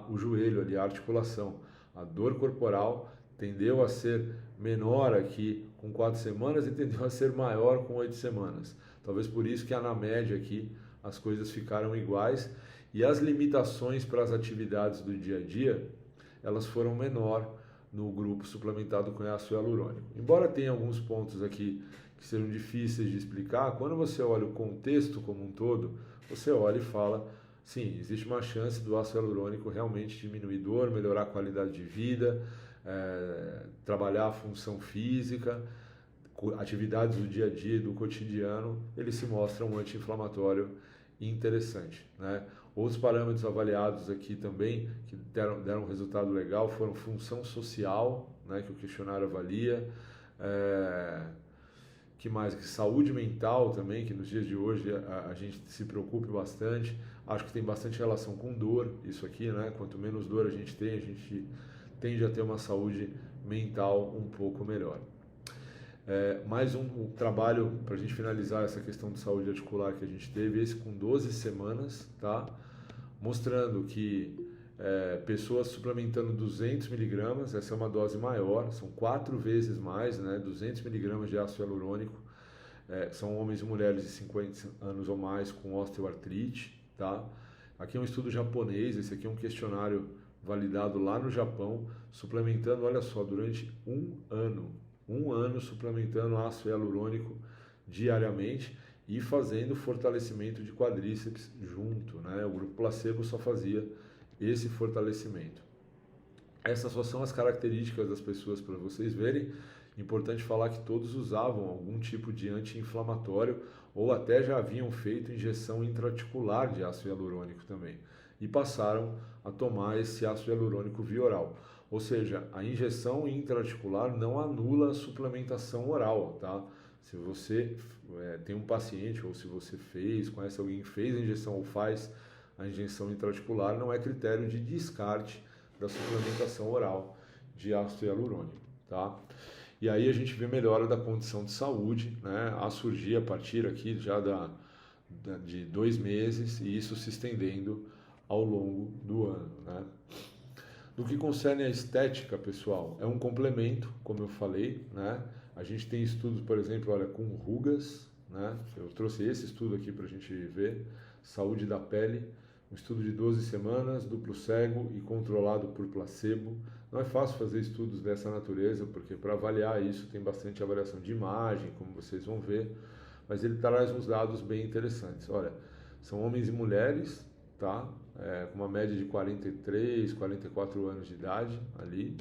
o joelho ali, a articulação, a dor corporal tendeu a ser menor aqui com 4 semanas e tendeu a ser maior com 8 semanas, talvez por isso que na média aqui as coisas ficaram iguais. E as limitações para as atividades do dia a dia, elas foram menor no grupo suplementado com ácido hialurônico. Embora tenha alguns pontos aqui que sejam difíceis de explicar, quando você olha o contexto como um todo, você olha e fala, sim, existe uma chance do ácido hialurônico realmente diminuir dor, melhorar a qualidade de vida, trabalhar a função física, atividades do dia a dia, do cotidiano, ele se mostra um anti-inflamatório interessante, né? Outros parâmetros avaliados aqui também, que deram um resultado legal, foram função social, né, que o questionário avalia, que mais? Saúde mental também, que nos dias de hoje a gente se preocupe bastante. Acho que tem bastante relação com dor, isso aqui, né? Quanto menos dor a gente tende a ter uma saúde mental um pouco melhor. Mais um trabalho para a gente finalizar essa questão de saúde articular que a gente teve, esse com 12 semanas, tá? Mostrando que pessoas suplementando 200 miligramas, essa é uma dose maior, são 4 vezes mais, né? 200 miligramas de ácido hialurônico, são homens e mulheres de 50 anos ou mais com osteoartrite, tá? Aqui é um estudo japonês, esse aqui é um questionário validado lá no Japão, suplementando, olha só, durante um ano suplementando ácido hialurônico diariamente e fazendo fortalecimento de quadríceps junto, né? O grupo placebo só fazia esse fortalecimento. Essas só são as características das pessoas para vocês verem. Importante falar que todos usavam algum tipo de anti-inflamatório ou até já haviam feito injeção intraarticular de ácido hialurônico também e passaram a tomar esse ácido hialurônico via oral. Ou seja, a injeção intraarticular não anula a suplementação oral, tá? Se você tem um paciente ou se você conhece alguém que fez a injeção ou faz a injeção intraarticular, não é critério de descarte da suplementação oral de ácido hialurônico, tá? E aí a gente vê melhora da condição de saúde, né, a surgir a partir aqui já de 2 meses e isso se estendendo ao longo do ano, né? No que concerne a estética, pessoal, é um complemento, como eu falei, né? A gente tem estudos, por exemplo, olha, com rugas, né? Eu trouxe esse estudo aqui para a gente ver, saúde da pele, um estudo de 12 semanas, duplo cego e controlado por placebo. Não é fácil fazer estudos dessa natureza, porque para avaliar isso tem bastante avaliação de imagem, como vocês vão ver, mas ele traz uns dados bem interessantes. Olha, são homens e mulheres, tá? Com uma média de 43, 44 anos de idade ali,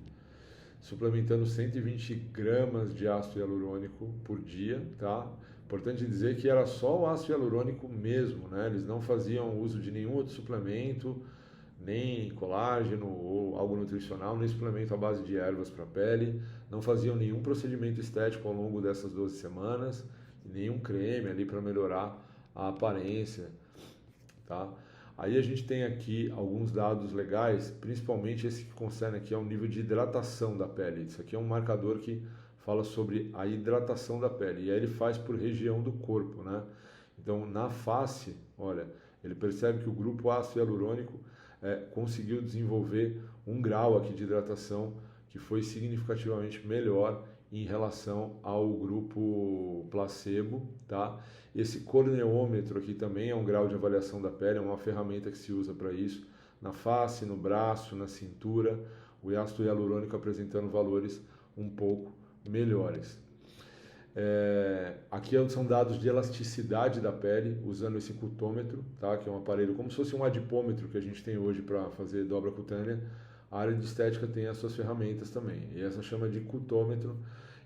suplementando 120 gramas de ácido hialurônico por dia, tá? Importante dizer que era só o ácido hialurônico mesmo, né? Eles não faziam uso de nenhum outro suplemento, nem colágeno ou algo nutricional, nem suplemento à base de ervas para a pele, não faziam nenhum procedimento estético ao longo dessas 12 semanas, nenhum creme ali para melhorar a aparência, tá? Aí a gente tem aqui alguns dados legais, principalmente esse que concerne aqui ao nível de hidratação da pele. Isso aqui é um marcador que fala sobre a hidratação da pele, e aí ele faz por região do corpo, né? Então, na face, olha, ele percebe que o grupo ácido hialurônico conseguiu desenvolver um grau aqui de hidratação que foi significativamente melhor em relação ao grupo placebo, tá? Esse corneômetro aqui também é um grau de avaliação da pele, é uma ferramenta que se usa para isso, na face, no braço, na cintura, o ácido hialurônico apresentando valores um pouco melhores. Aqui são dados de elasticidade da pele, usando esse cutômetro, tá? Que é um aparelho como se fosse um adipômetro que a gente tem hoje para fazer dobra cutânea. A área de estética tem as suas ferramentas também, e essa chama de cutômetro,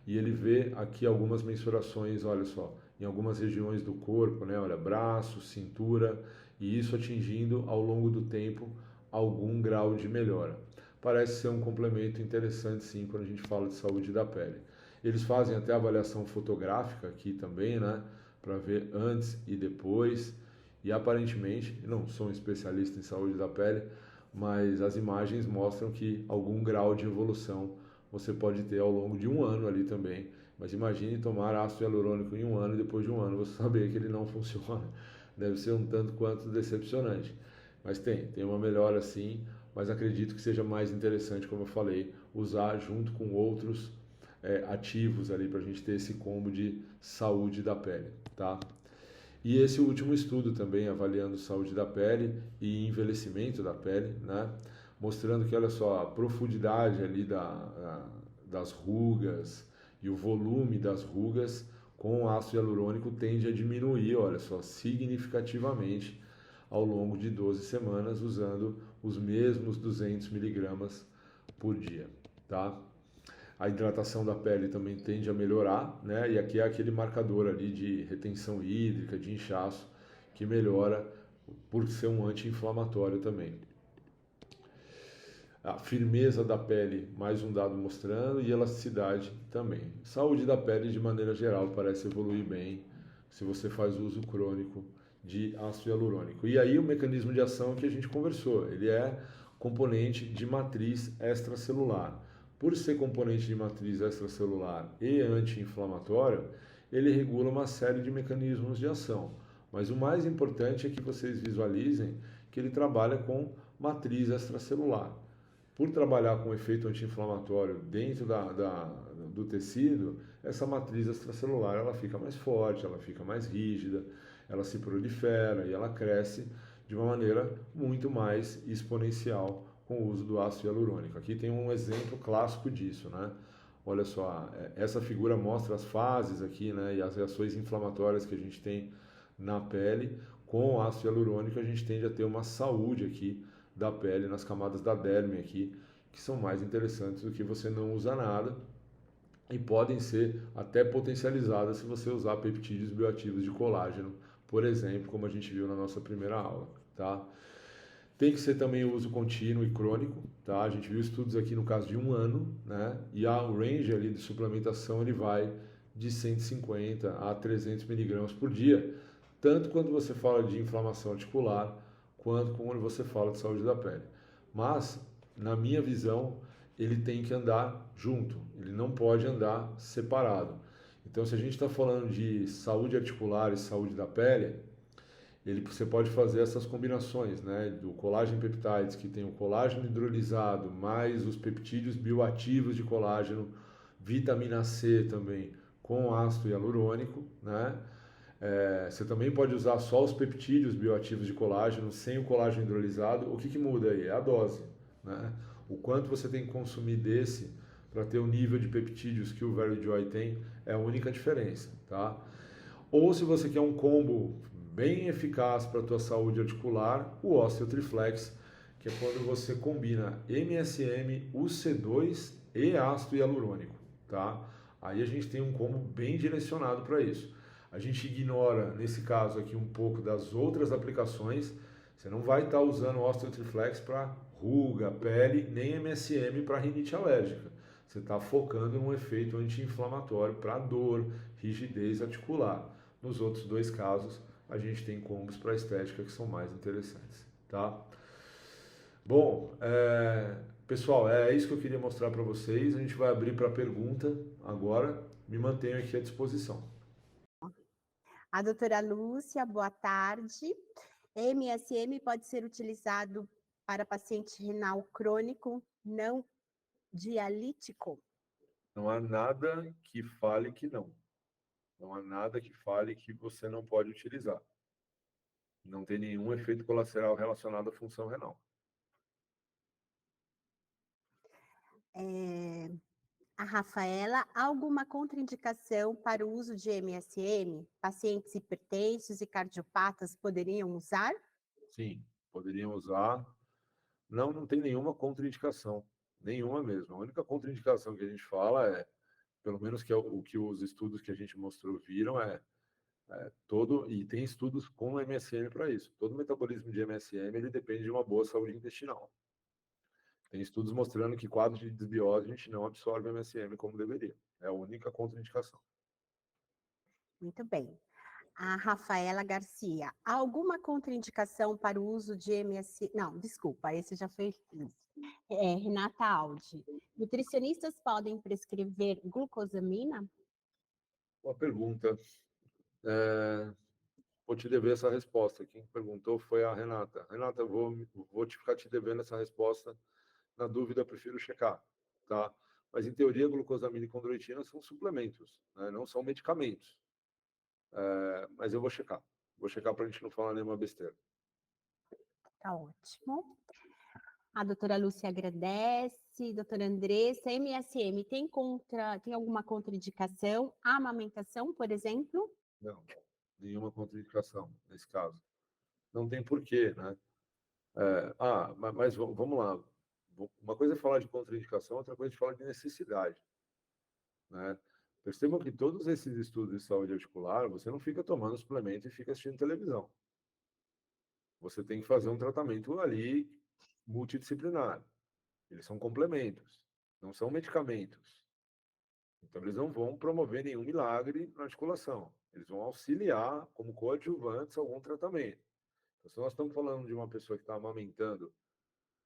e ele vê aqui algumas mensurações, olha só, em algumas regiões do corpo, né? Olha, braço, cintura, e isso atingindo ao longo do tempo algum grau de melhora. Parece ser um complemento interessante, sim, quando a gente fala de saúde da pele. Eles fazem até avaliação fotográfica aqui também, né? Para ver antes e depois. E aparentemente, não sou um especialista em saúde da pele, mas as imagens mostram que algum grau de evolução você pode ter ao longo de um ano ali também. Mas imagine tomar ácido hialurônico em um ano e depois de um ano você saber que ele não funciona. Deve ser um tanto quanto decepcionante. Mas tem uma melhora sim, mas acredito que seja mais interessante, como eu falei, usar junto com outros ativos ali para a gente ter esse combo de saúde da pele, tá? E esse último estudo também avaliando saúde da pele e envelhecimento da pele, né? Mostrando que, olha só, a profundidade ali das rugas e o volume das rugas com ácido hialurônico tende a diminuir, olha só, significativamente ao longo de 12 semanas usando os mesmos 200 miligramas por dia, tá? A hidratação da pele também tende a melhorar, né? E aqui é aquele marcador ali de retenção hídrica, de inchaço, que melhora por ser um anti-inflamatório também. A firmeza da pele, mais um dado mostrando, e elasticidade também. Saúde da pele, de maneira geral, parece evoluir bem se você faz uso crônico de ácido hialurônico. E aí o mecanismo de ação que a gente conversou, ele é componente de matriz extracelular. Por ser componente de matriz extracelular e anti-inflamatório, ele regula uma série de mecanismos de ação. Mas o mais importante é que vocês visualizem que ele trabalha com matriz extracelular. Por trabalhar com efeito anti-inflamatório dentro do tecido, essa matriz extracelular ela fica mais forte, ela fica mais rígida, ela se prolifera e ela cresce de uma maneira muito mais exponencial com o uso do ácido hialurônico. Aqui tem um exemplo clássico disso, né? Olha só, essa figura mostra as fases aqui, né, e as reações inflamatórias que a gente tem na pele. Com o ácido hialurônico, a gente tende a ter uma saúde aqui da pele, nas camadas da derme aqui, que são mais interessantes do que você não usar nada e podem ser até potencializadas se você usar peptídeos bioativos de colágeno, por exemplo, como a gente viu na nossa primeira aula, tá? Tem que ser também o uso contínuo e crônico, tá? A gente viu estudos aqui no caso de 1 ano, né? E o range ali de suplementação ele vai de 150 a 300 miligramas por dia, tanto quando você fala de inflamação articular, quanto quando você fala de saúde da pele. Mas, na minha visão, ele tem que andar junto, ele não pode andar separado. Então, se a gente está falando de saúde articular e saúde da pele, você pode fazer essas combinações, né, do colágeno peptides, que tem o colágeno hidrolisado, mais os peptídeos bioativos de colágeno, vitamina C também, com ácido hialurônico, né? Você também pode usar só os peptídeos bioativos de colágeno, sem o colágeno hidrolisado. O que, que muda aí? É a dose, né? O quanto você tem que consumir desse para ter o nível de peptídeos que o Very Joy tem é a única diferença, tá? Ou se você quer um combo bem eficaz para a tua saúde articular, o Osteotriflex, que é quando você combina MSM, UC2 e ácido hialurônico, tá? Aí a gente tem um combo bem direcionado para isso. A gente ignora, nesse caso aqui, um pouco das outras aplicações. Você não vai estar usando o Osteotriflex para ruga, pele, nem MSM para rinite alérgica. Você está focando num efeito anti-inflamatório para dor, rigidez articular. Nos outros dois casos, a gente tem combos para estética que são mais interessantes, tá? Bom, pessoal, é isso que eu queria mostrar para vocês. A gente vai abrir para pergunta agora. Me mantenho aqui à disposição. A doutora Lúcia, boa tarde. MSM pode ser utilizado para paciente renal crônico não dialítico? Não há nada que fale que não. Não há nada que fale que você não pode utilizar. Não tem nenhum efeito colateral relacionado à função renal. A Rafaela, alguma contraindicação para o uso de MSM? Pacientes hipertensos e cardiopatas poderiam usar? Sim, poderiam usar. Não, não tem nenhuma contraindicação. Nenhuma mesmo. A única contraindicação que a gente fala pelo menos que é o que os estudos que a gente mostrou viram, todo, e tem estudos com MSM para isso. Todo metabolismo de MSM ele depende de uma boa saúde intestinal. Tem estudos mostrando que quadros de desbiose a gente não absorve MSM como deveria. É a única contraindicação. Muito bem. A Rafaela Garcia, alguma contraindicação para o uso de MS? Não, desculpa, esse já foi. Renata Aldi, nutricionistas podem prescrever glucosamina? Uma pergunta. Vou te dever essa resposta. Quem perguntou foi a Renata. Renata, eu vou ficar te devendo essa resposta. Na dúvida, eu prefiro checar, tá? Mas, em teoria, glucosamina e condroitina são suplementos, né? Não são medicamentos. Mas eu vou checar. Vou checar para a gente não falar nenhuma besteira. Tá ótimo. A doutora Lúcia agradece, doutora Andressa, MSM tem alguma contraindicação? A amamentação, por exemplo? Não, nenhuma contraindicação nesse caso. Não tem porquê, né? Mas vamos lá. Uma coisa é falar de contraindicação, outra coisa é falar de necessidade, né? Percebam que todos esses estudos de saúde articular, você não fica tomando suplemento e fica assistindo televisão. Você tem que fazer um tratamento ali multidisciplinar. Eles são complementos, não são medicamentos. Então, eles não vão promover nenhum milagre na articulação. Eles vão auxiliar como coadjuvantes algum tratamento. Então, se nós estamos falando de uma pessoa que está amamentando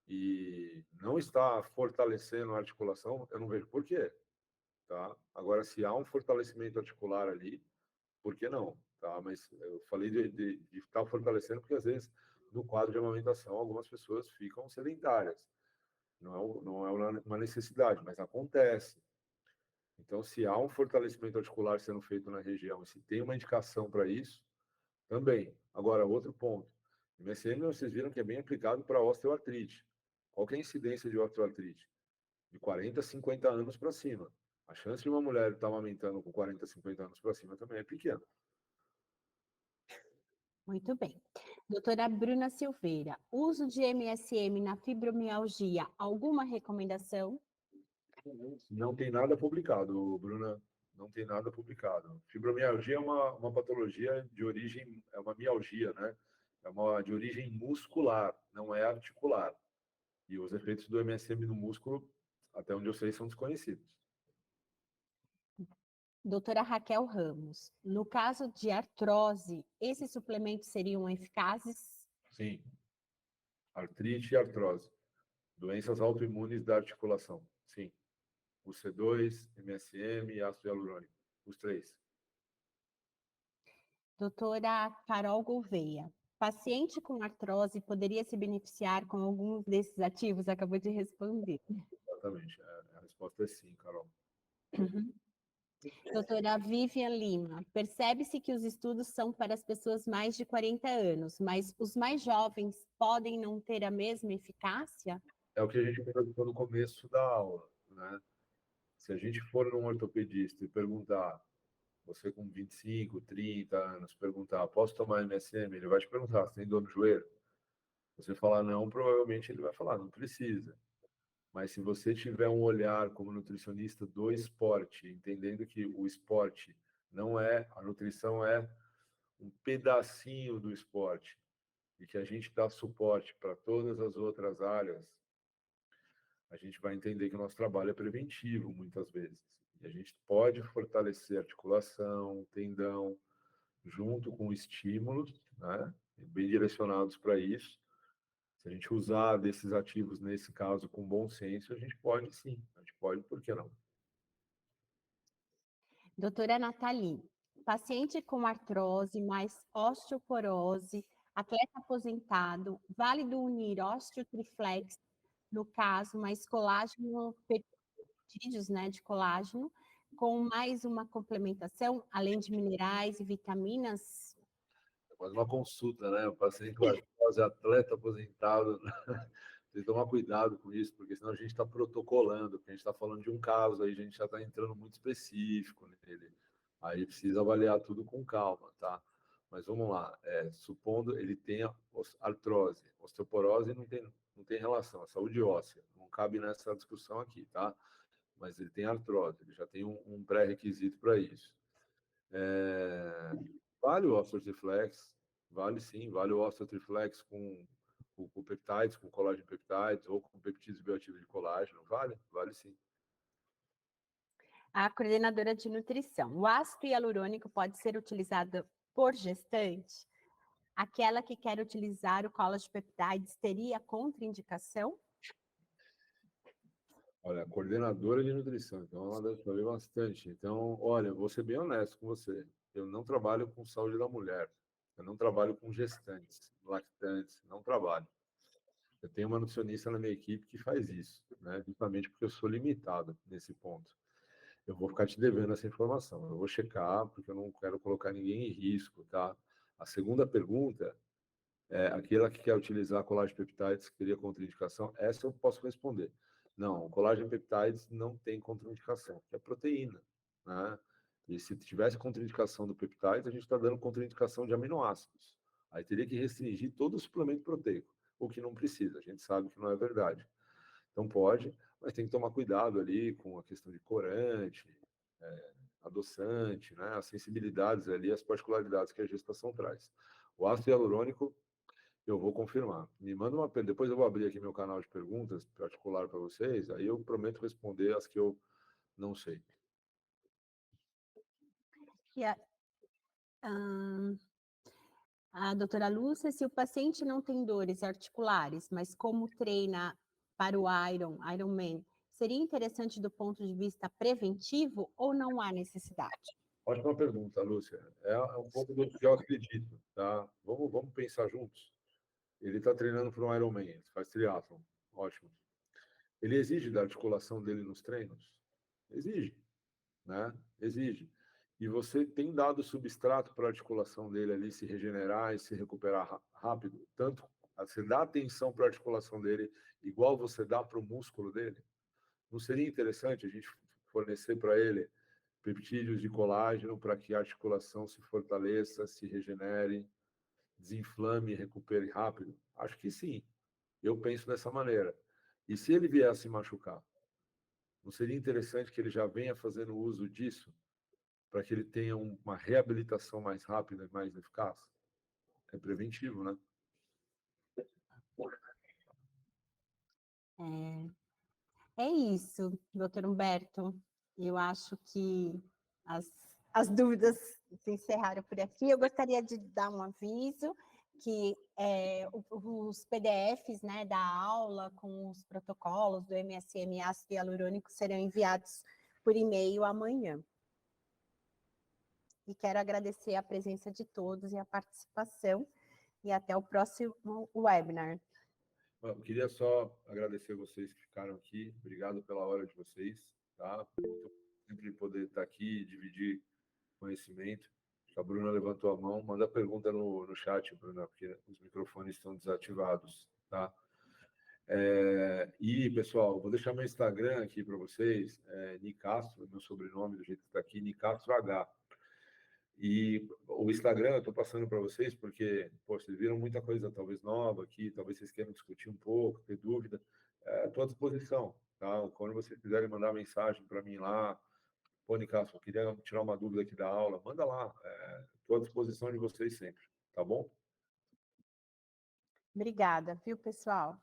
e não está fortalecendo a articulação, eu não vejo por quê. Tá? Agora, se há um fortalecimento articular ali, por que não? Tá? Mas eu falei de estar fortalecendo porque, às vezes, no quadro de amamentação, algumas pessoas ficam sedentárias. Não é uma necessidade, mas acontece. Então, se há um fortalecimento articular sendo feito na região, e se tem uma indicação para isso, também. Agora, outro ponto. O MSM, vocês viram que é bem aplicado para osteoartrite. Qual que é a incidência de osteoartrite? De 40 a 50 anos para cima. A chance de uma mulher estar amamentando com 40, 50 anos para cima também é pequena. Muito bem. Doutora Bruna Silveira, uso de MSM na fibromialgia, alguma recomendação? Não tem nada publicado, Bruna, não tem nada publicado. Fibromialgia é uma patologia de origem, é uma mialgia, né? É uma de origem muscular, não é articular. E os efeitos do MSM no músculo, até onde eu sei, são desconhecidos. Doutora Raquel Ramos, no caso de artrose, esses suplementos seriam eficazes? Sim, artrite e artrose. Doenças autoimunes da articulação. Sim. O C2, MSM e ácido hialurônico. Os três. Doutora Carol Gouveia, paciente com artrose poderia se beneficiar com alguns desses ativos? Acabou de responder. Exatamente. A resposta é sim, Carol. Uhum. Doutora Vivian Lima, percebe-se que os estudos são para as pessoas mais de 40 anos, mas os mais jovens podem não ter a mesma eficácia? É o que a gente perguntou no começo da aula, né? Se a gente for num ortopedista e perguntar, você com 25, 30 anos, perguntar, posso tomar MSM? Ele vai te perguntar, você tem dor no joelho? Você falar não, provavelmente ele vai falar, não precisa. Mas se você tiver um olhar como nutricionista do esporte, entendendo que o esporte não é, a nutrição é um pedacinho do esporte e que a gente dá suporte para todas as outras áreas, a gente vai entender que o nosso trabalho é preventivo muitas vezes. E a gente pode fortalecer articulação, tendão, junto com estímulos, né, bem direcionados para isso. Se a gente usar desses ativos, nesse caso, com bom senso, a gente pode sim. A gente pode, por que não? Doutora Nathalie, paciente com artrose mais osteoporose, atleta aposentado, válido unir osteotriflex, no caso, mais colágeno, peptídeos, né, de colágeno, com mais uma complementação, além de minerais e vitaminas? Faz uma consulta, né? O paciente com artrose, atleta aposentado, né? Tem que tomar cuidado com isso, porque senão a gente está protocolando, porque a gente está falando de um caso, aí a gente já está entrando muito específico nele. Aí precisa avaliar tudo com calma, tá? Mas vamos lá, supondo ele tenha artrose, osteoporose não tem relação, é saúde óssea, não cabe nessa discussão aqui, tá? Mas ele tem artrose, ele já tem um pré-requisito para isso. Vale o osteotriflex, vale sim, vale o osteotriflex com peptides, com colágeno peptides ou com peptídeos bioativos de colágeno, vale sim. A coordenadora de nutrição. O ácido hialurônico pode ser utilizado por gestante? Aquela que quer utilizar o colágeno peptides teria contraindicação? Olha, coordenadora de nutrição, então ela deve saber bastante. Então, olha, vou ser bem honesto com você. Eu não trabalho com saúde da mulher. Eu não trabalho com gestantes, lactantes, não trabalho. Eu tenho uma nutricionista na minha equipe que faz isso, né? Justamente porque eu sou limitado nesse ponto. Eu vou ficar te devendo essa informação. Eu vou checar, porque eu não quero colocar ninguém em risco, tá? A segunda pergunta é aquela que quer utilizar colágeno peptides, que teria contraindicação. Essa eu posso responder. Não, o colágeno peptides não tem contraindicação, que é proteína, né? E se tivesse contraindicação do peptides, a gente está dando contraindicação de aminoácidos. Aí teria que restringir todo o suplemento proteico, o que não precisa. A gente sabe que não é verdade. Então pode, mas tem que tomar cuidado ali com a questão de corante, adoçante, né? As sensibilidades ali, as particularidades que a gestação traz. O ácido hialurônico, eu vou confirmar. Me manda uma pergunta, depois eu vou abrir aqui meu canal de perguntas particular para vocês, aí eu prometo responder as que eu não sei. E a doutora Lúcia, se o paciente não tem dores articulares, mas como treina para o Ironman, seria interessante do ponto de vista preventivo ou não há necessidade? Ótima pergunta, Lúcia. É um pouco do que eu acredito, tá? Vamos pensar juntos. Ele está treinando para um Ironman, ele faz triatlon, ótimo. Ele exige da articulação dele nos treinos? Exige, né? Exige. E você tem dado substrato para a articulação dele ali se regenerar e se recuperar rápido? Tanto você dá atenção para a articulação dele igual você dá para o músculo dele? Não seria interessante a gente fornecer para ele peptídeos de colágeno para que a articulação se fortaleça, se regenere, desinflame e recupere rápido? Acho que sim. Eu penso dessa maneira. E se ele vier a se machucar, não seria interessante que ele já venha fazendo uso disso para que ele tenha uma reabilitação mais rápida e mais eficaz? É preventivo, né? É isso, doutor Humberto. Eu acho que as, as dúvidas se encerraram por aqui. Eu gostaria de dar um aviso que os PDFs, né, da aula com os protocolos do MSM ácido hialurônico serão enviados por e-mail amanhã. E quero agradecer a presença de todos e a participação, e até o próximo webinar. Eu queria só agradecer vocês que ficaram aqui. Obrigado pela hora de vocês, tá? Muito sempre poder estar aqui e dividir conhecimento. A Bruna levantou a mão. Manda pergunta no chat, Bruna, porque os microfones estão desativados, tá? E, pessoal, vou deixar meu Instagram aqui para vocês. Nicastro, meu sobrenome, do jeito que está aqui, Nicastro H. E o Instagram eu estou passando para vocês porque, pô, vocês viram muita coisa talvez nova aqui, talvez vocês queiram discutir um pouco, ter dúvida. Estou à disposição, tá? Quando vocês quiserem mandar mensagem para mim lá, pô, Nicasso, eu queria tirar uma dúvida aqui da aula, manda lá. Estou à disposição de vocês sempre, tá bom? Obrigada, viu, pessoal?